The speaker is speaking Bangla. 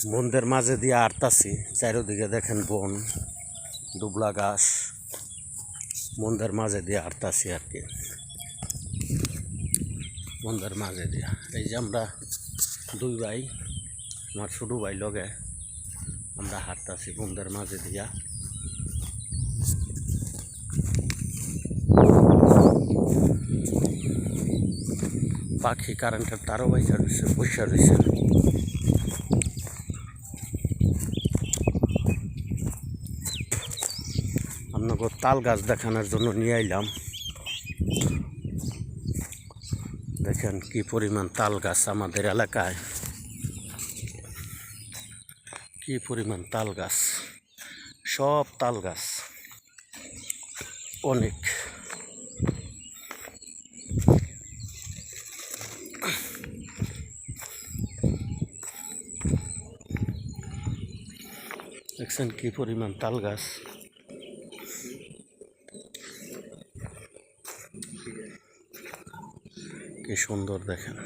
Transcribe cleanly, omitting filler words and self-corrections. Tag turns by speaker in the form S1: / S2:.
S1: বনদের মাঝে দিয়ে আটতাছি, চারিদিকে দেখেন বন, দুবলা ঘাস, বনদের মাঝে দিয়ে আটতাছি আর কি। বনদের মাঝে দিয়া এই যে আমরা দুই ভাই, আমার ছোটো ভাই লগে আমরা হাঁটতাছি বনদের মাঝে দিয়া। পাখি কারেন্টের তারও বাইসা রয়েছে, বসা রয়েছে। আপনাকে তাল গাছ দেখানোর জন্য নিয়ে আইলাম। দেখেন কি পরিমাণ তাল গাছ আমাদের এলাকায়, কি পরিমাণ তাল গাছ, সব তাল গাছ অনেক। দেখছেন কি পরিমাণ তাল গাছ, কি সুন্দর দেখেন।